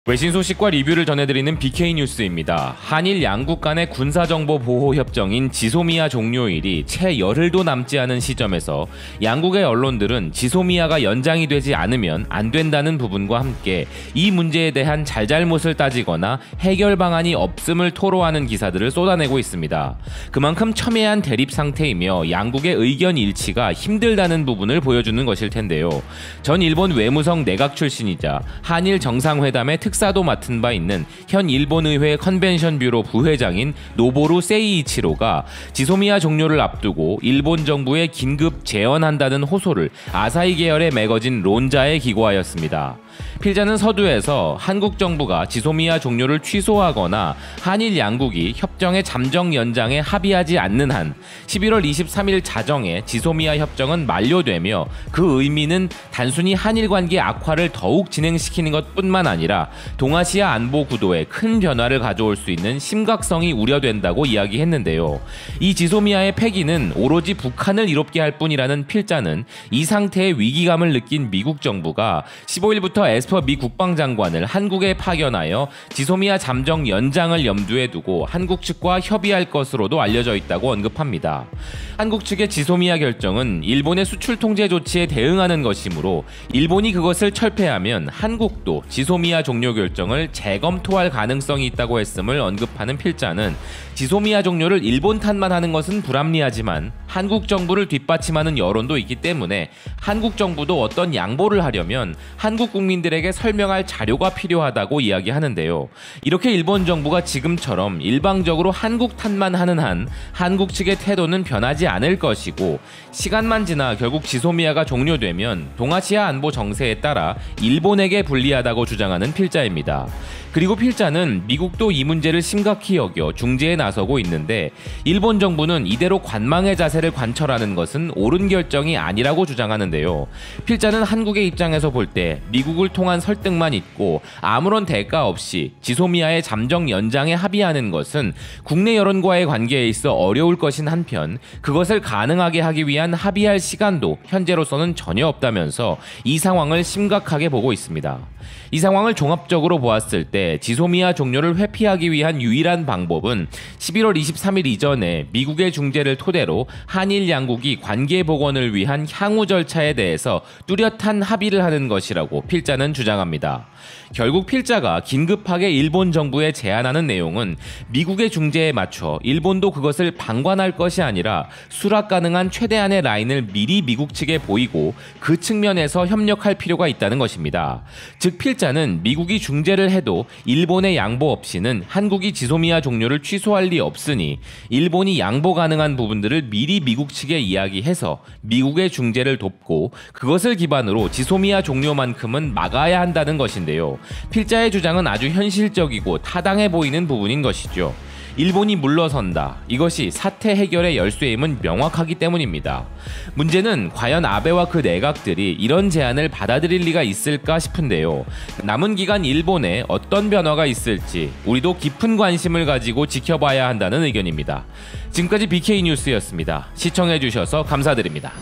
외신 소식과 리뷰를 전해드리는 BK뉴스입니다. 한일 양국 간의 군사정보 보호 협정인 지소미아 종료일이 채 열흘도 남지 않은 시점에서 양국의 언론들은 지소미아가 연장이 되지 않으면 안 된다는 부분과 함께 이 문제에 대한 잘잘못을 따지거나 해결 방안이 없음을 토로하는 기사들을 쏟아내고 있습니다. 그만큼 첨예한 대립 상태이며 양국의 의견 일치가 힘들다는 부분을 보여주는 것일 텐데요. 전 일본 외무성 내각 출신이자 한일 정상회담의 특사도 맡은 바 있는 현 일본의회 컨벤션 뷰로 부회장인 노보루 세이이치로가 지소미아 종료를 앞두고 일본 정부에 긴급 재연한다는 호소를 아사히 계열의 매거진 론자에 기고하였습니다. 필자는 서두에서 한국 정부가 지소미아 종료를 취소하거나 한일 양국이 협정의 잠정 연장에 합의하지 않는 한 11월 23일 자정에 지소미아 협정은 만료되며 그 의미는 단순히 한일 관계 악화를 더욱 진행시키는 것뿐만 아니라 동아시아 안보 구도에 큰 변화를 가져올 수 있는 심각성이 우려된다고 이야기했는데요. 이 지소미아의 폐기는 오로지 북한을 이롭게 할 뿐이라는 필자는 이 상태의 위기감을 느낀 미국 정부가 15일부터 에스퍼 미 국방장관을 한국에 파견하여 지소미아 잠정 연장을 염두에 두고 한국 측과 협의할 것으로도 알려져 있다고 언급합니다. 한국 측의 지소미아 결정은 일본의 수출 통제 조치에 대응하는 것이므로 일본이 그것을 철폐하면 한국도 지소미아 종료 결정을 재검토할 가능성이 있다고 했음을 언급하는 필자는 지소미아 종료를 일본 탓만 하는 것은 불합리하지만 한국 정부를 뒷받침하는 여론도 있기 때문에 한국 정부도 어떤 양보를 하려면 한국 국민들에게 설명할 자료가 필요하다고 이야기하는데요. 이렇게 일본 정부가 지금처럼 일방적으로 한국 탓만 하는 한 한국 측의 태도는 변하지 않을 것이고 시간만 지나 결국 지소미아가 종료되면 동아시아 안보 정세에 따라 일본에게 불리하다고 주장하는 필자입니다. 그리고 필자는 미국도 이 문제를 심각히 여겨 중재에 나서고 있는데 일본 정부는 이대로 관망의 자세를 관철하는 것은 옳은 결정이 아니라고 주장하는데요. 필자는 한국의 입장에서 볼 때 미국을 통한 설득만 있고 아무런 대가 없이 지소미아의 잠정 연장에 합의하는 것은 국내 여론과의 관계에 있어 어려울 것인 한편 그것을 가능하게 하기 위한 합의할 시간도 현재로서는 전혀 없다면서 이 상황을 심각하게 보고 있습니다. 이 상황을 종합적으로 보았을 때 지소미아 종료를 회피하기 위한 유일한 방법은 11월 23일 이전에 미국의 중재를 토대로 한일 양국이 관계 복원을 위한 향후 절차에 대해서 뚜렷한 합의를 하는 것이라고 필자는 주장합니다. 결국 필자가 긴급하게 일본 정부에 제안하는 내용은 미국의 중재에 맞춰 일본도 그것을 방관할 것이 아니라 수락 가능한 최대한의 라인을 미리 미국 측에 보이고 그 측면에서 협력할 필요가 있다는 것입니다. 즉 필자는 미국이 중재를 해도 일본의 양보 없이는 한국이 지소미아 종료를 취소할 리 없으니 일본이 양보 가능한 부분들을 미리 미국 측에 이야기해서 미국의 중재를 돕고 그것을 기반으로 지소미아 종료만큼은 막아야 한다는 것인데요. 필자의 주장은 아주 현실적이고 타당해 보이는 부분인 것이죠. 일본이 물러선다. 이것이 사태 해결의 열쇠임은 명확하기 때문입니다. 문제는 과연 아베와 그 내각들이 이런 제안을 받아들일 리가 있을까 싶은데요. 남은 기간 일본에 어떤 변화가 있을지 우리도 깊은 관심을 가지고 지켜봐야 한다는 의견입니다. 지금까지 BK뉴스였습니다. 시청해주셔서 감사드립니다.